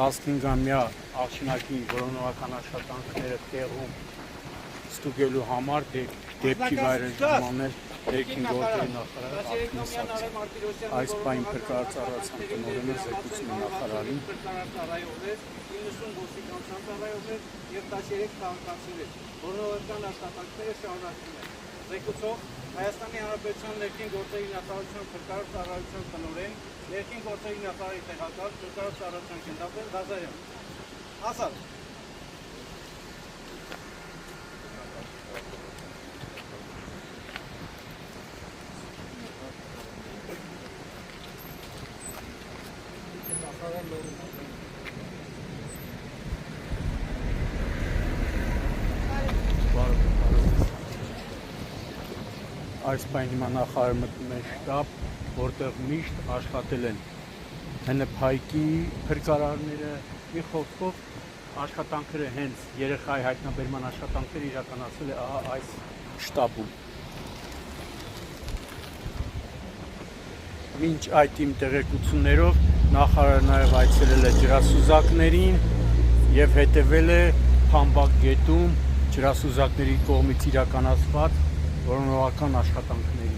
15-ամյա աղջնակի որոնողական աշխատանքները տեղում ստուգելու համար դեպքի վայրը ժամանել ներքին գործերի նախարարը այս պայն փրկարարծառայության տնօրենը զեկուցում է նախարարին 90 ոստիկանության ծառայողներ և 13 քաղաքացիներ որոնողական աշխատանքները շարունակվում են։ Զեկուցող Հայաստանի Հանրապետության ներքին գործերի նախարարության փրկարարծառայության տնօրեն, ներքին գործերի նախարարի տեղակալ փրկարարծառայության գնդապետ Ղազարյան։ Ասած Այս պայն հիմա նախարարը մտնում է շտաբ, որտեղ միշտ աշխատել են ՀՆՓ-ի փրկարարները, մի խոսքով աշխատանքները հենց երեխայի հայտնաբերման աշխատանքները իրականացել է այս շտաբում։ Մինչ այդ իմ տեղեկություններով նախարարը նաև այցելել է ջրասուզակներին և հետևել է Փամբակ գետում ջրասուզակների կողմից իրականացված որոնողական աշխատանքներին։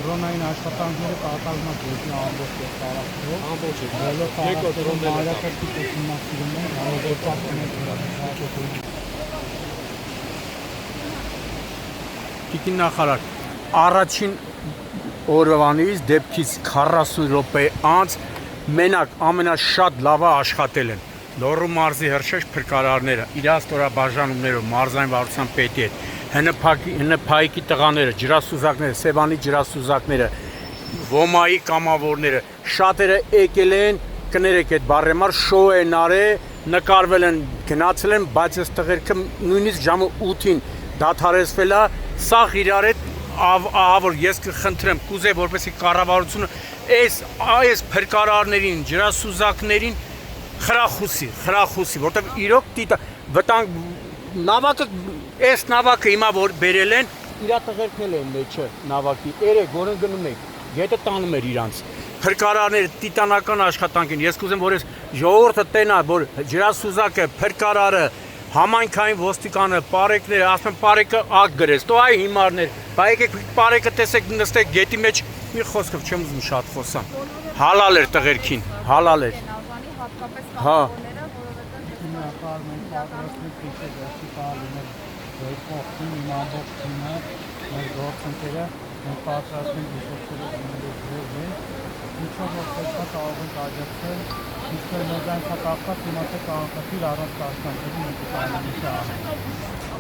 Դրոնային աշխատանքները կատարվում են գործի ամբողջ տարածքով։ Ամբողջ բոլոր տարածքներում հայրակրթի ուսումնասիրում են, Տիկին նախարար, առաջին օրվանից դեպքից 40 րոպե անց մենակ ամենաշատ լավը աշխատել են Լոռու մարզի հրշեջ փրկարարները, իրաց ստորաբաժանումներով, մարզային վարչության պետի հետ, հնփայքի տղաները, ջրասուզակները, Սևանի ջրասուզակները, Ոմայի կամավորները, շատերը եկել են, կներեք այդ բառեմար շոու են արել, նկարվել են, գնացել են, բայց այս տղերքը նույնիսկ ժամը 8-ին դադարեցվել է, սաղ իրար հետ ահավոր ես կխնդրեմ, կուզեի որպեսզի կառավարությունը այս փրկարարներին, ջրասուզակներին խրախուսի, որտեղ իրոք վտանգ նավակը, այս նավակը հիմա որ բերել են, իրա տղերքնել են մեջը նավակի, երեք, որ են գնում եք, գետը տանում էր իրանց, փրկարարները տիտանական աշխատանք են, ես կուզեմ, որ ես ժողովուրդը տենա, որ ջրասուզակը, փրկարարը, համայնքային ոստիկանը, պարեկները, ասում են պարեկը ակ գրեց, տո այ հիմարներ, բա եկեք պարեկը տեսեք նստեք գետի մեջ, մի խոսքով չեմ ուզում շատ խոսամ, հալալ էր տղերքին, հալալ էր, հա,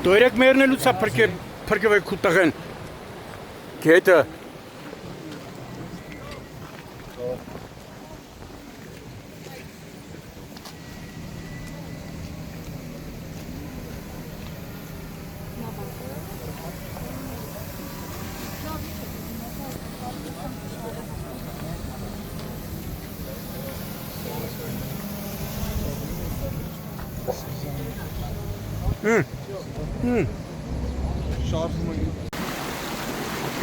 Դու երեք մերնելուց է փրկվեք ու տղեն գետը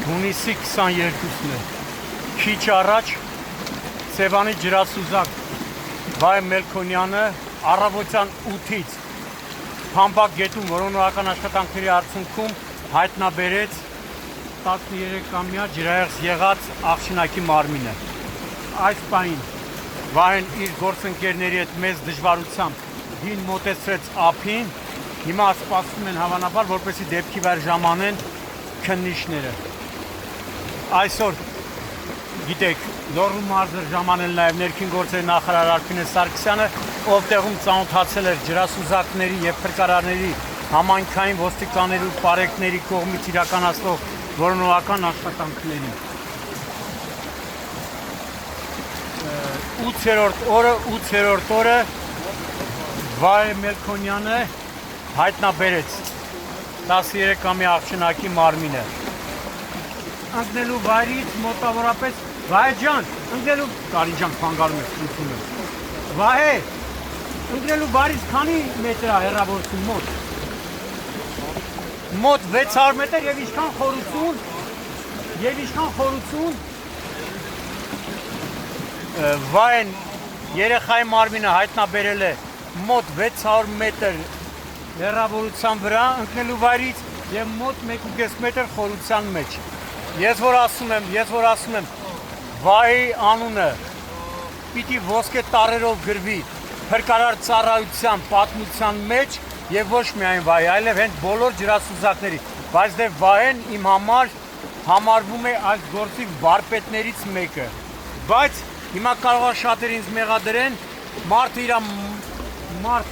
Հունիսի 22-ն է, քիչ առաջ Սևանի ջրասուզակ Վայ Մելքոնյանը առավոտյան 8-ից Փամբակ գետում որոնողական աշխատանքների արդյունքում հայտնաբերեց 13-ամյա ջրահեղձ եղած աղջնակի մարմինը։ Այս պահին Վայեն իր գործընկերների հետ մեծ դժվարությամբ հին մոտեցրեց ափին, հիմա սպասում են հավանաբար, որպեսզի դեպքի վեր ժամանեն քննիչները։ Այսօր գիտեք, Լոռու մարզը ժամանել նաև ներքին գործերի նախարար Արփինե Սարգսյանը, ով տեղում ծանոթացել էր ջրասուզակների եւ փրկարարների համայնքային ոստիկանների ու պարեկների կողմից իրականացվող որոնողական աշխատանքներին։ 8-րդ օրը Վայ Մելքոնյանը հայտնաբերեց 13-ամյա աղջնակի մարմինը։ Ընկնելու վայրից մոտավորապես Վայ ջան, ընկնելու Կարինջան խանգարում է ցույցումը։ Վայ, ընկնելու վայրից քանի մետր է հեռավորություն մոտ։ Մոտ 600 մետր եւ ինչքան խորություն։ Վայեն երեխայի մարմինը հայտնաբերել է մոտ 600 մետր հեռավորության վրա ընկնելու վայրից եւ մոտ 1.5 մետր խորության մեջ։ Ես որ ասում եմ, Վայի անունը պիտի ոսկե տառերով գրվի փրկարար ծառայության պատմության մեջ եւ ոչ միայն Վայի, այլև հենց բոլոր ջրասուզակների, բայց դե Վայեն իմ համար համարվում է այս գործի վարպետներից մեկը։ Բայց հիմա կարող է շատերը ինձ մեղադրեն, մարդը իր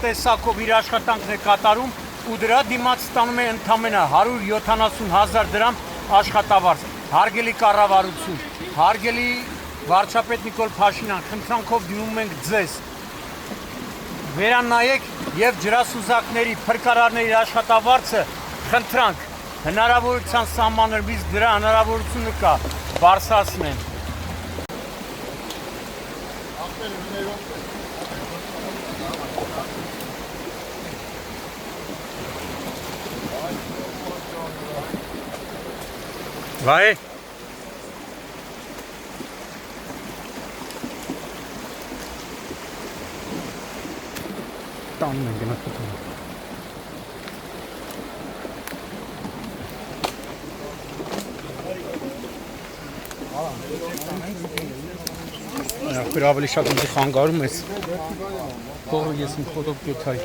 տեսակով իր աշխատանքն է կատարում ու դրա դիմաց ստանում է ընդամենը 170,000 դրամ աշխատավարձ։ Հարգելի կառավարություն, հարգելի վարչապետ Նիկոլ Փաշինյան, խնդրանքով դիմում ենք ձեզ, վերանայեք եւ ջրասուզակների, փրկարարների աշխատավարձը խնդրանք հնարավորության սահմաններից դրա հնարավորությունը կա բարձրացնեն։ Վայ տանում են գնացում։ Ախր ավելի շատ ինձ խանգարում ես։ Փողը ես իմ խոտով գյոթայ։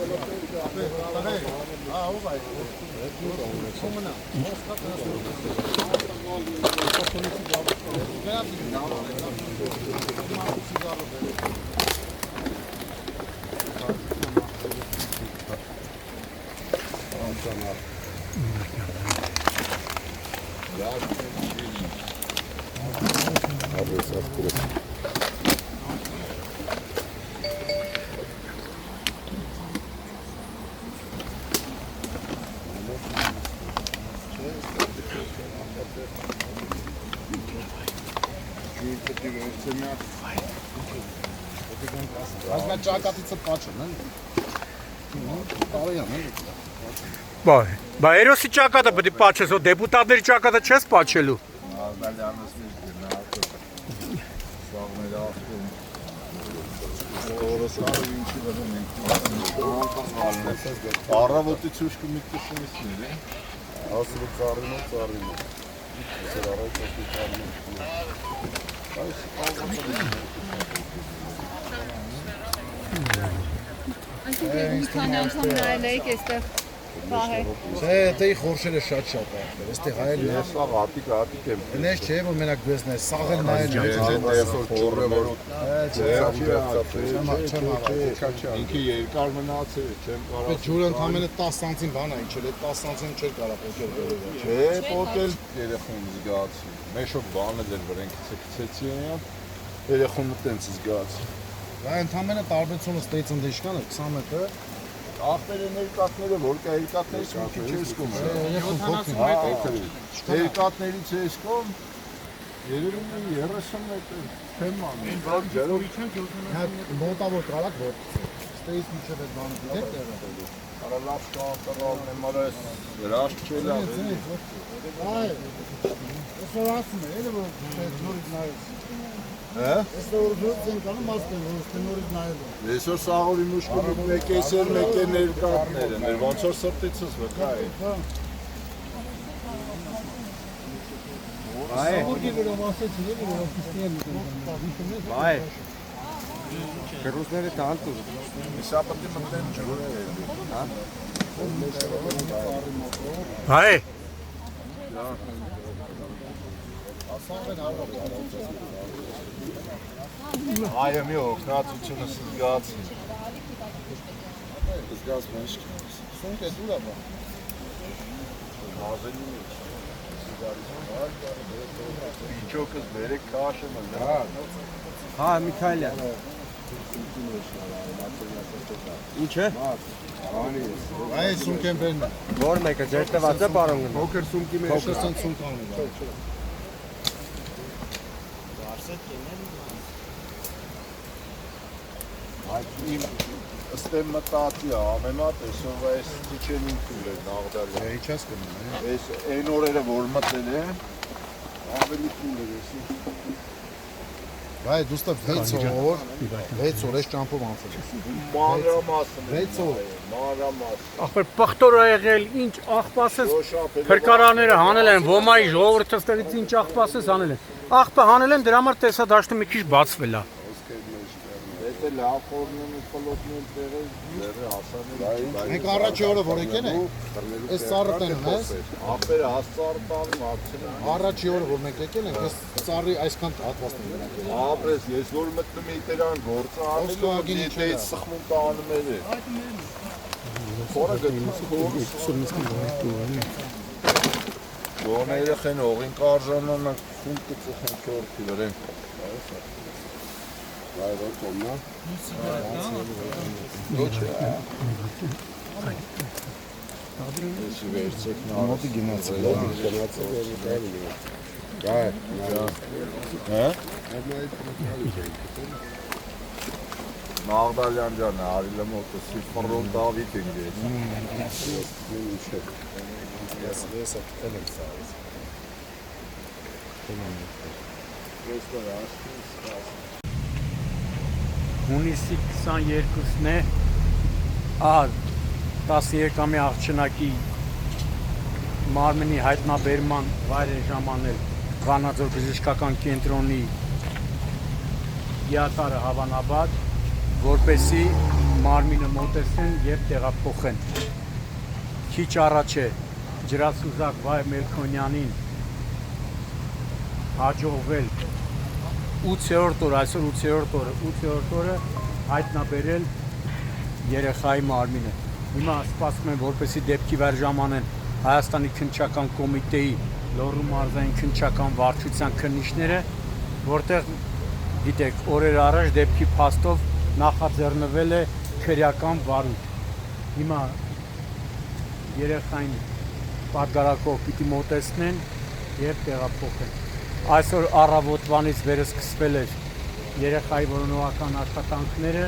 Возьмя ճակատիցը պաչն, Բա երոսի ճակատը պետք է պաչես, ու դեպուտատների ճակատը չես պաչելու։ Առավոտի ցուշկը մի քիչ ասում ծառին Այսինքն մի քանի անգամ նայել եք այստեղ պահել։ Չէ, դե խորշերը շատ է, այստեղ հայել է։ Ես սաղ հատիկ եմ։ Նես չէ, որ մենակ գույսն է, սաղել նայել է։ Ինքը երկար մնացել, չեմ կարող։ Բայց ջուրը ընդամենը 10 սանտիմ բան է, ինչ էլ 10 սանտիմ չէր կարող փոկել վերել։ Չէ, փոկել երեխուն զգացի։ Մեշոք բանը դեր վրենքից գցեցի այն, երեխունը տենց զգացի։ Դա ընդամենը տարբերությունը ստեյց ընդիշկանը 20 մետր։ Ախպերը ներկատները, որ կա երկատներից մի քիչ ես կում է։ 70 մետր։ Երկատներից ես կում, երևում է 30 մետր։ Չեմ անում։ Բայց ջերով մոտավոր կարակ որ ստեյց միջև այդ բանը դեր տեղը։ Արա լավ շահարավն եմ արես, հրաշք չէ լավ։ Այ, այսօր ասում է, էլի որ նորից նայես։ Այսօր դուք ցանկանում ասում եք նորից նայել։ Այսօր սաղորի մուշկը մեկ էսեր, մեկ է ներկատները, մեր ոնց որ սրտիցս վկա է։ Այ, այ, Կրուսները տանտու։ Իսա պետք է մտնեն ջուրերը, հա։ Հայ։ Այո, մի օգնածությունը զգացի։ Զգաց միշտ։ Սունկ է դուր ապա։ Հազելի է։ Իջոկս բերեք քաշը մնա։ Հա, Միքայելյա։ Ինչ է։ Այ սունկ են բերն։ Որ մեկը ձեր տված է պարոն գնա։ Փոքր սունկի մեջ։ Փոքր սունկ անում։ Այդ իմ ըստեմ մտածի ամենա տեսով այս տիչենին թուլ է նաղդալը։ Ինչ ես կնում է։ Այս այն օրերը որ մտել է ավելի թուլ է էսի։ Վայ դուստը 6 օր այս ճամփով անցել է։ Մանրամասն 6 օր։ Մանրամասն։ Ախպեր պղտոր ա եղել, ինչ աղբասես փրկարանները հանել են, ոմայի ժողովուրդը ստեղից ինչ աղբասես հանել են։ Աղբը հանել են, դրա համար տեսադաշտը մի քիչ բացվել է։ Եթե լավ խորնեն ու խլոտն են տեղել, դերը հասանել։ Մենք առաջի օրը որ եկել ենք, այս ծառը տենում ես։ Ապերը հասցար տանում, ապցնում։ Առաջի օրը որ մենք եկել ենք, այս ծառի այսքան հատվածն են եկել։ Ապրես, ես որ մտնում էի դրան գործը անելու, դիտեից սխմում տանում էր։ Խորը Գոնե երեխեն օղին կարժանան խունկ կծխեն քորքի վրեն։ Այո, կոմնա։ Ոչ է։ Ես վերցեք նա։ Մոտի գնացել է, գնացել է։ Գայ, հա։ Մաղդալյան ջան, Արիլը մոտը սիֆռոն Դավիթ ինգեզ։ Ես ապտել եմ սարից։ Հունիսի 22-ն է 13-ամյա աղջնակի մարմնի հայտնաբերման վայր է ժամանել Վանաձոր բժշկական կենտրոնի յատարը հավանաբար, որպեսզի մարմինը մոտեցնեն եւ տեղափոխեն։ Քիչ առաջ է ջրասուզակ Վայ Մելքոնյանին հաջողվել 8-րդ օր, այսօր 8-րդ օրը հայտնաբերել երեխայի մարմինը։ Հիմա սպասում են, որպեսզի դեպքի վայր ժամանեն Հայաստանի քննչական կոմիտեի Լոռու մարզային քննչական վարչության քննիչները, որտեղ գիտեք, օրեր առաջ դեպքի փաստով նախաձեռնվել է քրեական վարույթ։ Հիմա երեխային պատգարակով պիտի մոտեցնեն եւ տեղափոխեն։ Այսօր առավոտվանից վերսկսվել էր երեխայի որոնողական աշխատանքները,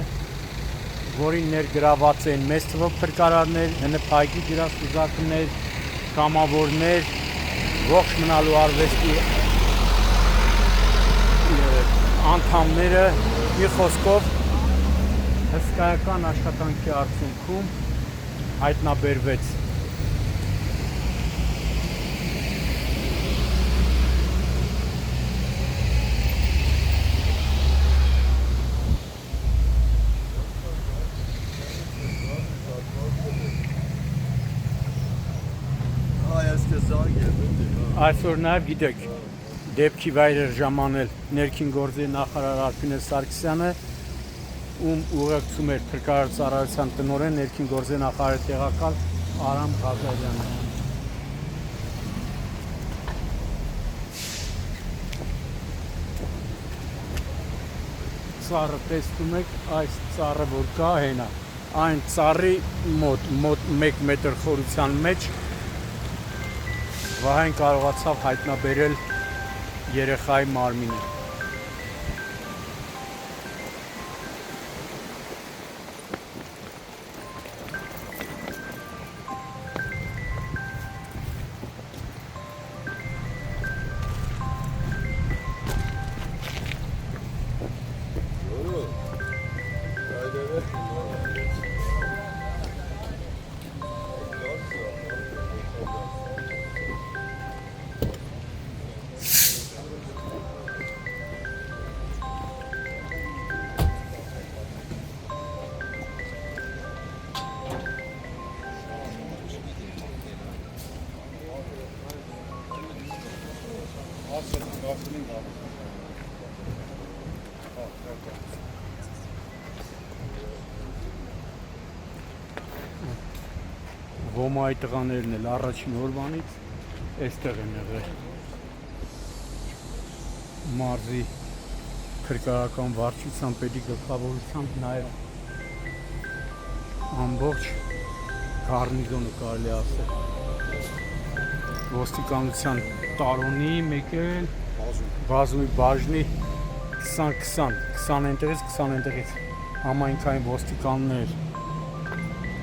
որին ներգրաված են մեծ թվով փրկարարներ, ՀՆՓ-ի ջրասուզակներ, կամավորներ, ողջ մնալու արվեստի անդամները, մի խոսքով հսկայական աշխատանքի արդյունքում հայտնաբերվեց այսօր նաև գիտեք դեպքի վայր էր ժամանել ներքին գործերի նախարար Արփինե Սարգսյանը, ում ուղեկցում էր փրկարար ծառայության տնօրեն ներքին գործերի նախարարի տեղակալ Արամ Ղազարյանը։ Ծառը տեսնում եք, այս ծառը որ կա հենա, այն ծառի մոտ 1 մետր խորության մեջ Վահեն կարողացավ հայտնաբերել երեխայի մարմինը։ Ոմայի տղաներն էլ առաջին օրվանից այստեղ են եղել։ Մարզի քրկարական վարչության պետի գլխավորությամբ նաև ամբողջ գարնիզոնը կարելի ասել։ Ոստիկանության տարոնի մեկ էլ բազումի բաժնի 20 այնտեղից 20 այնտեղից համայնքային ոստիկաններ,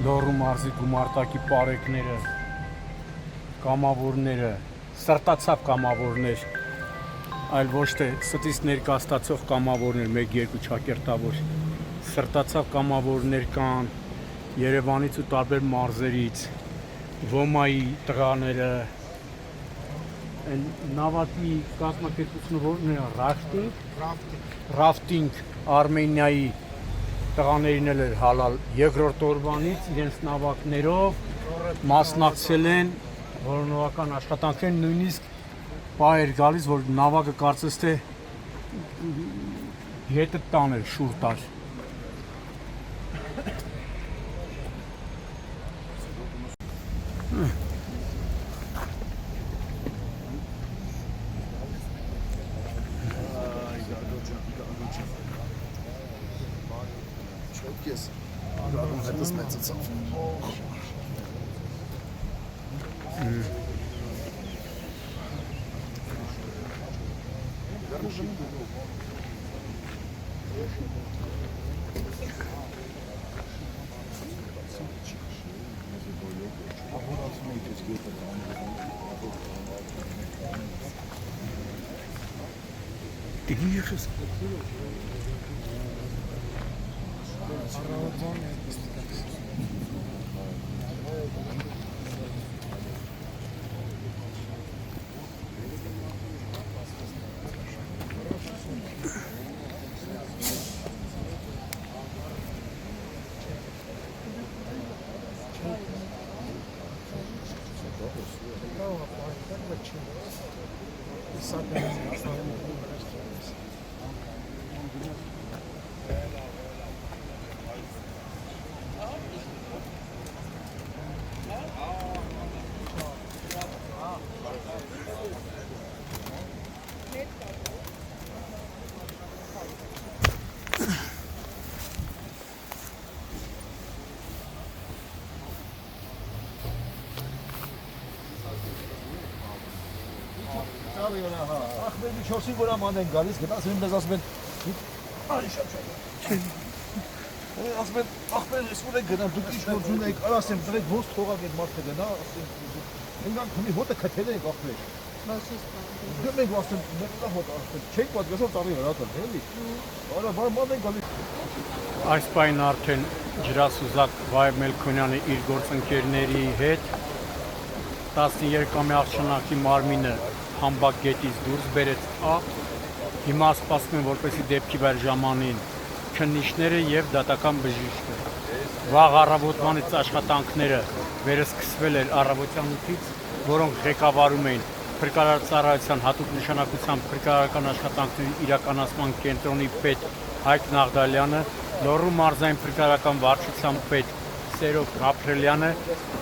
Լոռու մարզի գումարտակի պարեկները, կամավորները, սրտացավ կամավորներ, այլ ոչ թե ստից ներկայացող կամավորներ, 1-2 ճակերտավոր, սրտացավ կամավորներ կան Երևանից ու տարբեր մարզերից, Ոմայի տղաները, նավատի կազմակերպությունը որն է, Ռաֆտինգ, Արմենիայի տղաներին էլ էր հալալ երկրորդ օրվանից իրենց նավակներով մասնակցել են որոնողական աշխատանքին, նույնիսկ պահ էր գալիս, որ նավակը կարծես թե հետը տաներ, շուռ տար։ Yes. Գարուն հետս մեծացավ։ Դիգիխս Ախմեդի 4-ին որ աման են գալիս, գտաս ինձ ասում են, արի շատ։ Ասում են, ախմեդ ես որ եք գնան, դուք ինչ գործուն եք, ասեմ, դրեք ոնց թողակ այդ մարդը գնա, ընգան քնի հոտը քթել եք ախմեդ։ Դու մենք ասում, մեկը հոտ ասում, չեք պատկասալ ծառի վրա տան, էլի։ Արա բարման են գալիս։ Այս պայն արդեն ջրասուզակ Վահե Մելքոնյանը իր գործընկերների հետ 13-ամյա աղջնակի մարմինը Համբակ գետից դուրս բերեց աղ, հիմա սպասում են, որպեսզի դեպքի վայր ժամանին քննիչները եւ դատական բժիշկը։ Վաղ առավոտվանից աշխատանքները վերսկսվել էր առավոտյան 8-ից, որոնք ղեկավարում էին Փրկարարծառայության հատուկ նշանակությամբ փրկարարական աշխատանքների իրականացման կենտրոնի պետ Հայկ Նաղդալյանը, Լոռու մարզային փրկարարական վարչության պետ Սերոբ Գաբրելյանը,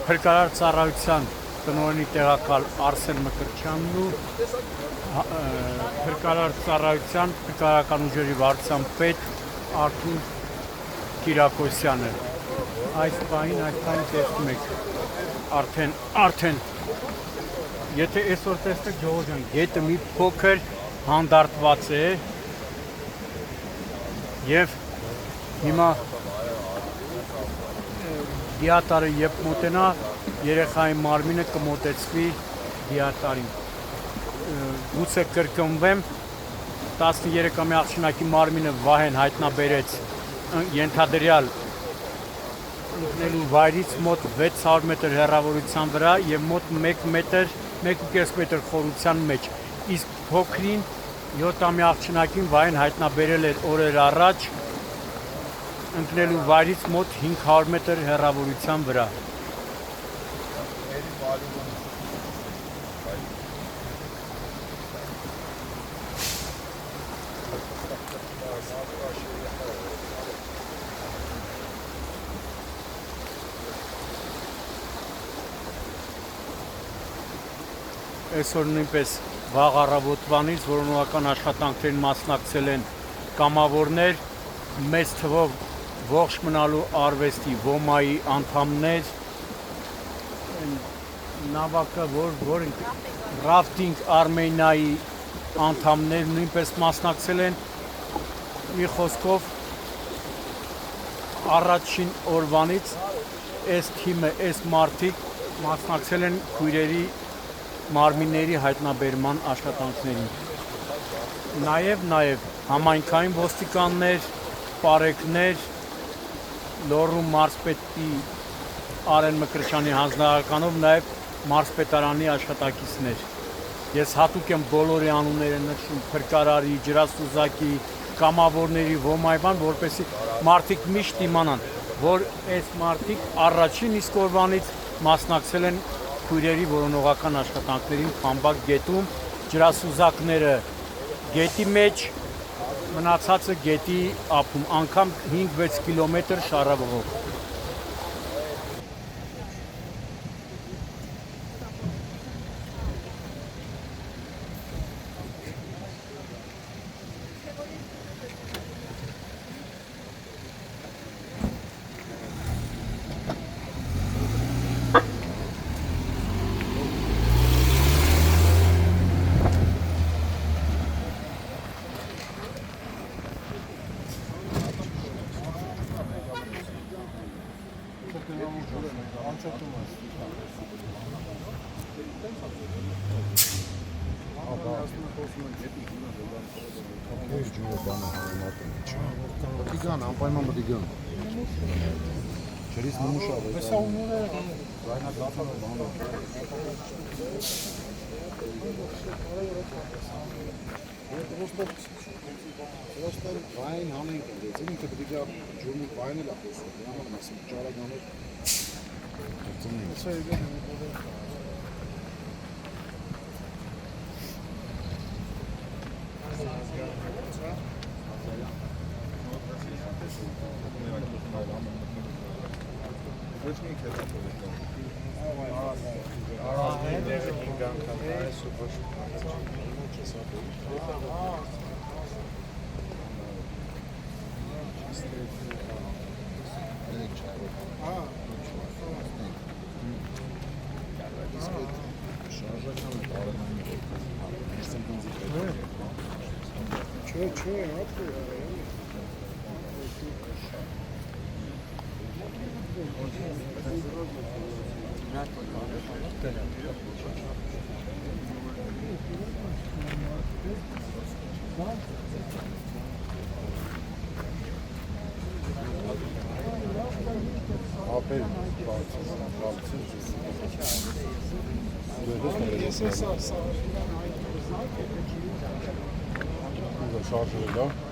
Փրկարարծառայության տնօրենի տեղակալ Արսեն Մկրտչյանն ու Փրկարարծառայության փրկարարական ուժերի վարչության պետ Արթուր Կիրակոսյանը։ Այս պահին տեսնում եք արդեն եթե այսօր տեսնեք Ժողովուրդ ջան, գետը մի փոքր հանդարտված է եւ հիմա դիատարը երբ մոտենա երեխայի մարմինը կմոտեցվի դիատարին։ Գուցե կրկնվեմ 13-ամյա աղջնակի մարմինը Վահեն հայտնաբերեց ենթադրյալ ընկնելու վայրից մոտ 600 մետր հեռավորության վրա եւ մոտ 1.5 մետր խորության մեջ, իսկ փոքրին 7-ամյա աղջնակին Վահեն հայտնաբերել էր օրեր առաջ ընկնելու վայրից մոտ 500 մետր հեռավորության վրա։ Այսօր նույնպես վաղ առավոտվանից որոնողական աշխատանքներին մասնակցել են կամավորներ, մեծ թվով ողջ մնալու արվեստի ՈՄԱ-ի անդամներ, նավակը, որ Rafting Armenia-ի անդամներ նույնպես մասնակցել են։ Մի խոսքով առաջին օրվանից այս թիմը, այս մարդիկ մասնակցել են քույրերի մարմինների հայտնաբերման աշխատանքներին։ Նաև համայնքային ոստիկաններ, պարեկներ, Լոռու մարզպետի Արեն Մկրտչյանի հանձնարարականով նաև մարզպետարանի աշխատակիցներ։ Ես հատուկ եմ բոլորի անունները նշում, փրկարարի, ջրասուզակի, կամավորների ոմայվան, որպեսզի մարդիկ միշտ իմանան, որ այս մարդիկ առաջին իսկ օրվանից մասնակցել են քույրերի որոնողական աշխատանքներին Խամբակ գետում, ջրասուզակները գետի մեջ, մնացածը գետի ափում, անգամ 5-6 կիլոմետր շարավղով։ Դիգան, անպայման դիգան։ Չերից նմուշավ է։ Просто վայն հանենք ընդից, ինքը պետք է ջուրնի վայնել է խոսում, դրանով մասում ճարագաներ Շարժել է, լավ։